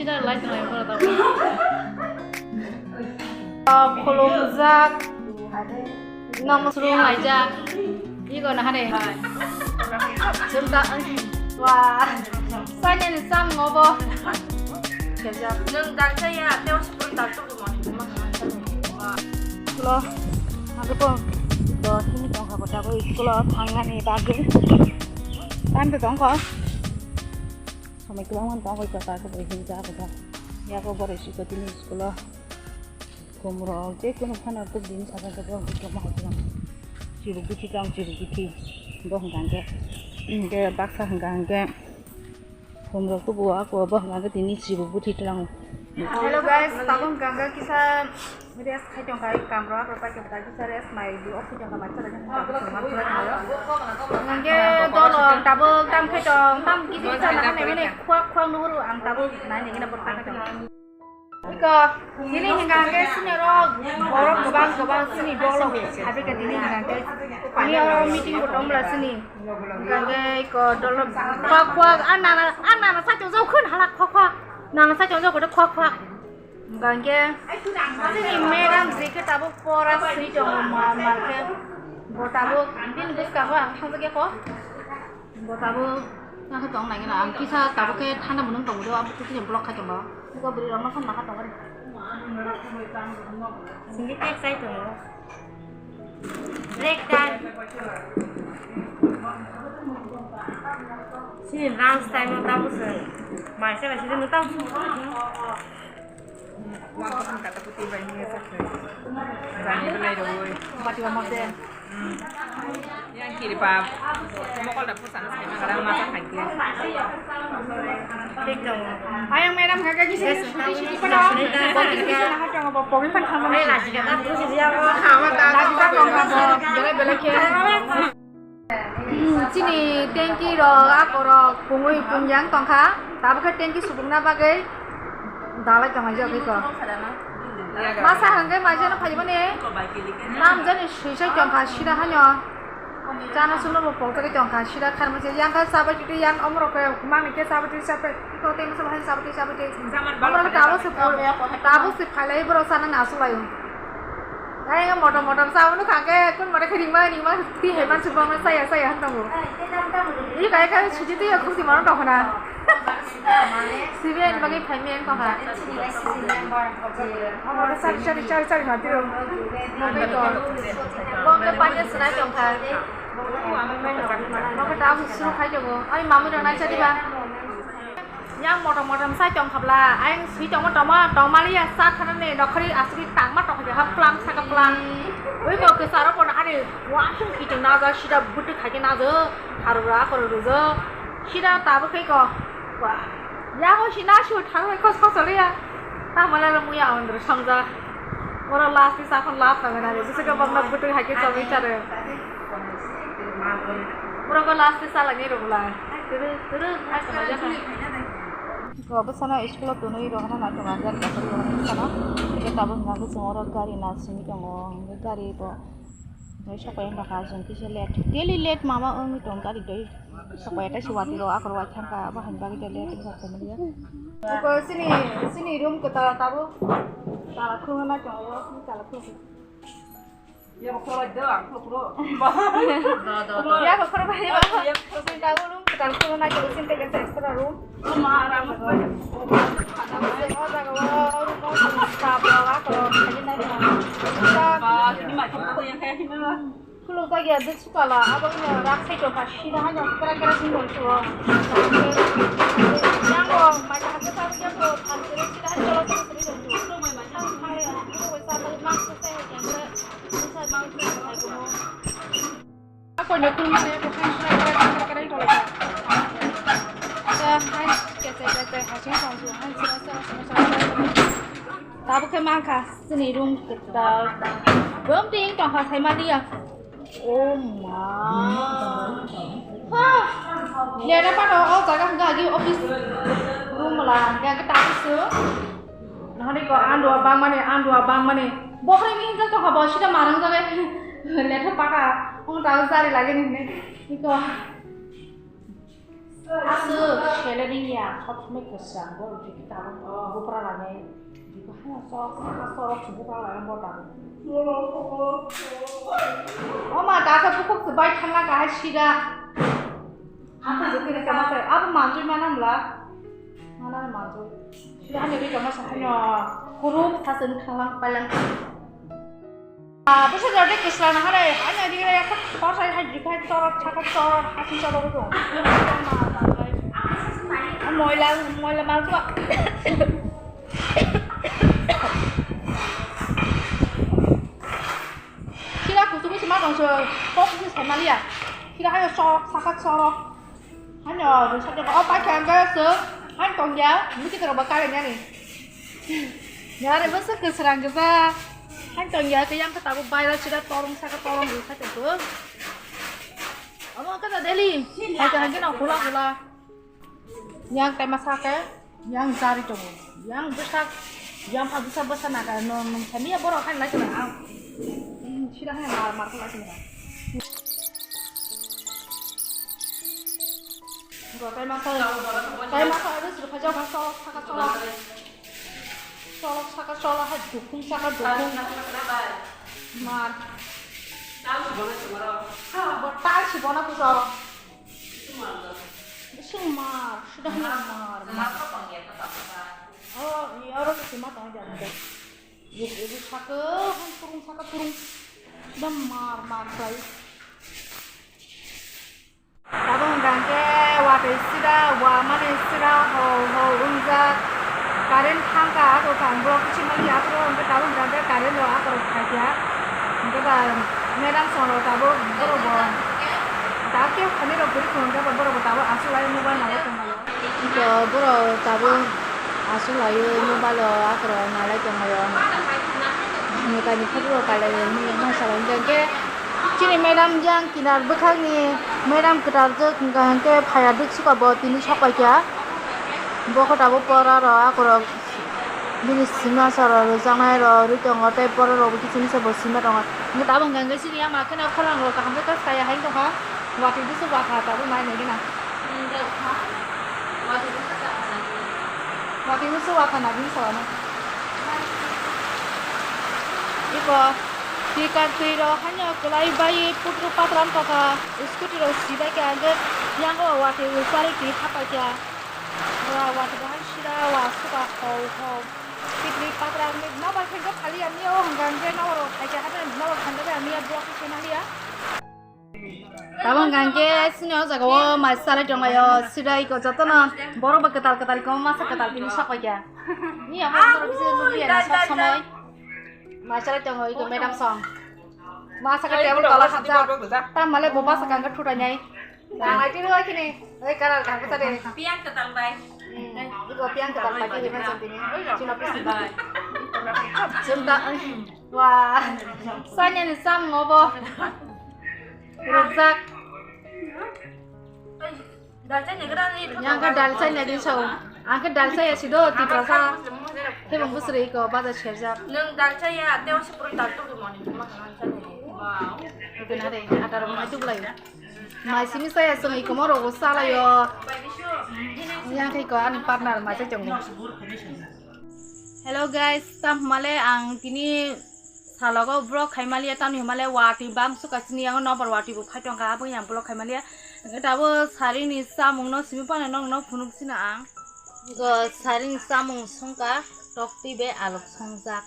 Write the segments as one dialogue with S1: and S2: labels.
S1: sida light ngai pura tahu. Kolomjak, namusrung aja. Igo nah hade. Jumta, wah, saya ni sam ngobo. Kerja.
S2: Nung dan saya teo 10 tahun tu cuma.
S1: Lo, aku pun, lo sini dong kau dah aku sekolah tangan ni bagus. Tangan tu dong kau. Sampai keluar dong kau kata aku boleh hinja aku dah. Ya aku boleh sikit ini sekolah. Kumurau, je kau nak nak tu din sahaja kau kita mahu tu. Ciru biti dong ciru biti. Boh hangga. Hangga baksa hangga. Kumurau tu buat aku boh hangga ini ciru biti dong. Hello guys, tabung gangga kisah res khai jong kai kamera ko pa ke bata kisah res mai di office jong ka ma chara jong ka ma pura na nge dolong tabung tam khai jong tam kisi sa na ne ne khwa nuru ang tabung na ne na bota ka jong iko ini hingga ke sini ro borok gobang sini dolo habe ke dini hingga ke ini orang meeting ko dong la sini gangga iko dolo khwa ana sa jong jau khun hala khwa Nana saya contoh kita kuak, gangge. Ini madam zikir tabu poras sih jangan market. Botabu, ini bus kawa, hang sekian kok. Botabu, nak tong lagi na. Kisah tabu ke tanah menung tong dia, abu tu yang blok aja mbak. Juga beri orang makan makan tong ada.
S2: Sini tek saya tu. Break time. Sini round time mau tahu sih. Masih lah sini mau tahu. Wah, aku kata putih banyak sakit. Berani beli dulu.
S1: Mati mamak deh.
S2: Yang kiri pap. Mau kalau dapur sana saya kadang masak lagi. Tek dong.
S1: Ayang madam kakak kisah sini pada. Bagi kisah nak jangan bawa pokoknya pan kamu.
S2: Ini lagi kata terus dia mau kamu tahu.
S1: Lagi tak kau kamu. Jangan belakang. Sini tangki ro aku ro pungui punjang tongka. Tapi kan tangki subungna bagai dalam jangan jauh itu. Masa hanggai macam apa je mana? Nam jadi sisa jangka sida hanya. Jangan selalu berpokok ke jangka sida karena macam yang kan sahabat itu yang umur ke kumang ni ke sahabat itu sahabat. Kau tengok sahabat itu. Umur tahu sepuluh berusaha ngasu layu. Ay modal sao nó khang cái con mà cái mà thì hệ man chụp mà saya hăng đâu. Ini kayak cuci tuh ya aku sih mau tahu na. Siapa bagi pemain kau ha? Orang cari mati dong. Mau ke panjang senai dong ha. Mau ke tahu suruh kai dong. Ay mamu dah nak cari bah. Yang modal saya jong kabla, ayang sih jong tong Maria saat kanan nih dokter asli tang mat dokter jahap pelang sakap pelang. Wih kau kesara pun ada, wah sih kita naga sida butuh kaji naga, harura koruzo, sida tabu kayak kau, wah, ya kau sih nasi tahu kau sekali ya, tak malah lemu ya under sangja, orang last di sahaja last tangan ada, bisa kau bangga butuh kaji sampai cara, orang kau last di sahaja ni rumah, terus, aku aja kan. Kalau sana sekolah tu nih orang nak jangan jangan kalau sana kita tabung nggak semua orang gari nasi ni jangan gari itu, jadi supaya nggak kasih kisah late, daily late mama itu gari deh, supaya kita siwati lo aku wajah apa hanya kita late itu satu dia. Kalau sini room kita tabung, kalau kurang nak jangan sini kalau kurang.
S2: Ya kalau ada aku pro.
S1: Ya kalau banyak banget. Sini tahu room kita kurang nak jadi sini kita extra room.
S2: Marah mas. Ini macam apa yang kayak ini lah.
S1: Kalau tak ada suka lah, abangnya raksasa itu pasti dah hanya kira-kira singgul semua. Yang kau macam apa sahaja tu, antara kita kalau kita sendiri tu, tu macam mana? Itu wesah maksud saya yang saya maksud saya tu. Aku ni pun mana tu kan kira-kira itu lah. Kita hasil konsul, hasil tapi kemana sini room kita belum tinggal tongkat saya mandi ya. Oh my, dia dapat jaga gagi office room lah, dia kita office. Nah ni kau anu abang mana, bohong ini kita tongkat bos kita marang saja, lihat apa kah? Orang tahu cari lagi ni kau. 아스 셀레닝이야 처음에 그스랑 거 이렇게 따로 부부라라네 이거 하나 써 부부라라는 거다 엄마 나가 부엌 스바이 탐나가 하시다 앞에 저기 가면서 아부 만질만 함라 하나는 만져 시다 하면 이거 가면서 하냐 그룹 사진 탈랑 빨랑 아, 무슨 저기 기술하는 하래 아니야 니가 약간 버사에 한 이거 할 썰어 차가 썰어 하신 썰어 그거 mồi là màu các bạn khi đã cũng chúng đồng thời có cái sản phẩm à khi đã hay so sát so đó hắn nhờ rồi sao cho có bác cho cái sướng hắn còn giáo những cái đồ bạc cái này này nhớ đây vẫn sức cứ sẵn cái ra hắn còn nhớ cái yang cái tàu bay ra chỉ đã to lông sát to lông gì sát được cái là đây đi hay cái nào cũng là yang tema sake yang jari coba yang besar yang besar naga non kami ya borok kan lagi lah sudah hanya mar lagi lah gua tema itu sudah kacau kacau saka solo hat dukung mar betal sih bona aku solo Sumar, sudah mar. Oh, iya orang cuma tahu jangan deh. Ibu saka turun, sudah mar sekali. Tabung gangke, wadah istirahat, waman istirahat, ho unza, karen tangka atau kambrok cuma lihat tuh untuk tabung gangke karen doa atau kerja, untuk merang sono tabung berubah. Tapi kami ro beri kong dapat boro tahu asal ayo mobile nala tengah. Itu boro tahu asal ayo mobile akro nala tengah. Mereka ni perlu kalau ni yang salah jadi. Kini madam jang kinar bekal ni madam kerja enggak hente payah duk suka bawa ini siapa ya? Bawa tahu pora ro akro ini sima sara ro jangan ro itu ngotai pora ro begitu sini sebab sima ro. Ni tahu enggak sini ya makan aku orang ro kami kan saya hai tu ha. Waktu itu suka kata aku main lagi nak. Waktu itu suka kan nabi soalnya. Iko tiga kilo hanya kelai bayi putru patram kaka skuti ro sibai ke agar yang kau waktu itu cari di apa aja. Waktu itu kan sudah suka kau putri patram ni nama kerja kalian ni oh hanggang je nama ro aja ada nama hanggang ni ada buat macam ni ya. Tabung gangke sini aja kau masalah jangan yo sudah ikut jatuh na baru berketal kau masa ketal ini siapa aja ini apa yang bisa lebih enak sama masalah jangan ikut madam song masa ketal kalau saja tam malah bapak sekarang keturunnya yang itu lagi nih kalau kamu tadi piang ketal baik itu piang ketal baik ini macam ini cuma pisah cuma wah soalnya nih sam ngobo Rujak. Yang ke dalsanya di show. Angkat dalsanya sudah di terasa. Hei busri ko pada cerjak.
S2: Neng dalsanya ada masih perlu daltu di mana? Wow.
S1: Itu nade ada rumah itu belai. Masih ni saya sengi kemoro salah yo. Yang kai ko an partner macam jengni. Hello guys, tam male ang kini Halago blok Himalaya tan Himalaya wati bam suka sini yang nomor wati bu kacang apa yang blok Himalaya kita bu hari ini samung no simipan nong punuk sini ang go hari ini samung songka tok tibe alok songjak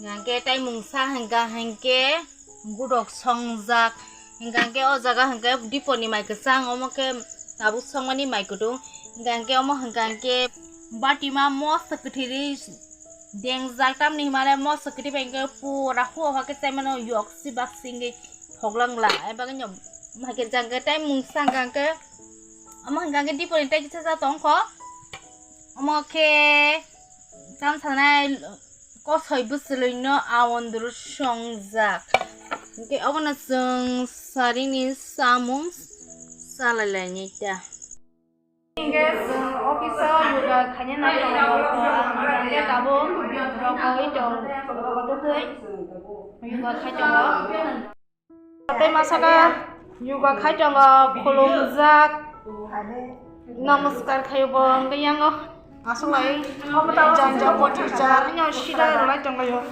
S1: ngangke tai mungsa hengke gudok songjak ngangke o jaga hengke diponi mai kesang omoke tabu songmani mai kudung ngangke omo hengke batima mos sekethiri Deng zaktam ni mana mau sekali bengkel pura huah pakai saya mana yok si baksingi hoglang lah, bagai nyom makin jangka tay mungsang jangka, amang jangka di politik kita satu tongko, amang ke tam sana kos hibu selino awan dulu songjak, ke awan aseng saring ni samung salalanya dah. Guys, officer juga kayaknya nanti orang dia tahu kalau itu juga kacang tapi masalah juga kacang kolom zak Namaskar kayo bang kayang asalay janja potija hanya sida rolai tongkayo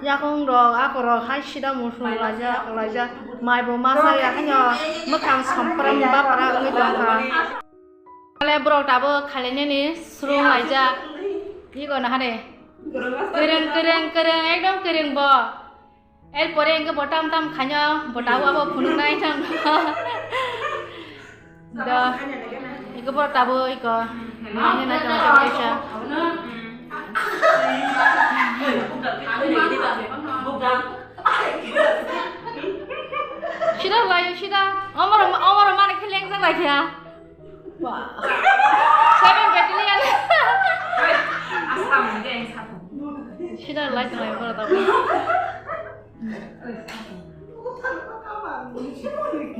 S1: ya kong do aku ro hai sida musuh raja mai bo masa ya hanya mekang sampram bapara ngi tongka ale bro tabo khalene ni suru raja iko na hane kereng ekdom kereng bo এরপরে এঙ্গে বটাম টাম খাña বটাও আবো ফুনুক নাই টাম da iko botabo iko ini na tong tong sida layo sida omar mane kheleng jang lai kya wah 7 battalion
S2: asam ge ang sapu
S1: sida lai tong lai botabo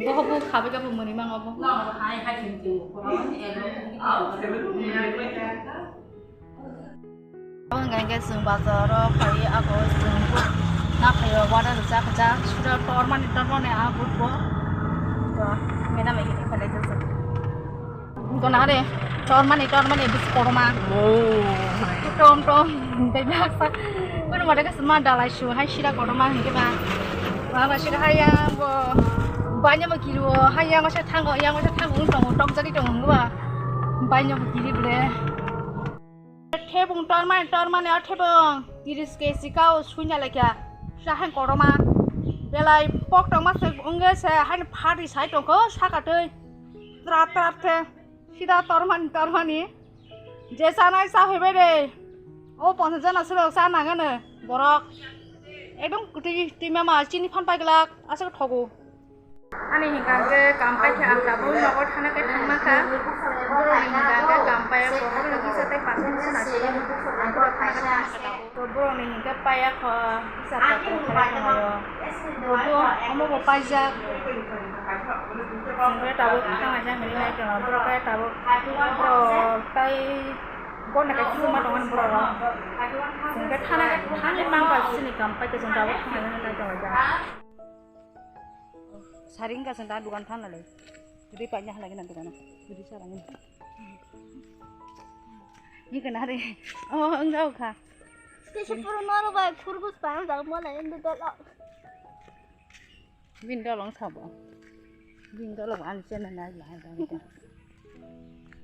S1: bohobu khabe ka moni mang obo
S2: hai tin tu ko ni
S1: ngai ke sung ba zo ro khoi ako sung bu na khayo wada ja ja sura torman a bu bo me na me ki khale je so ko na re torman bis korma tom te jak sa ko na ka sma dalai shu hai shira korma nge ba ba shira haya bo banyak begitu, hanya masih tanggung dong jadi dong gua banyak begini ble. Tebung torman ya tebung diris ke sikau sunya lagi ya, sahen koroma, belai pok dong masih enggak saya hanya party saya dong ko sakatui, terat sida torman ni, jasa naik sahih bede, oh ponsen asal sana kan borok, edong kuti timnya macam ni pan gelak asal thogu. Ani hingga ke kampai ke abdabu nokot hana ke thangmaka bro hingga ke kampai ko lagi sate pasun nasi bro hana ke thangmaka bro ni hingga paya ko sate ko khara ngayo bro amo ko paja bro tabu thang aja ngeri nai to bro ka tabu bro tai ko na ke suma dongan bro ro hingga thana ke thang mang pa sini kampai ke tabu thang nai to ja saring ka senda dukan tan lale jadi banyak lagi nanti kana jadi sarangin ini kena re oh enggak ka
S3: Kasi puro naro ba kurgus pa ang dagmo na yung dodolo
S1: window long sabo window long an chen na la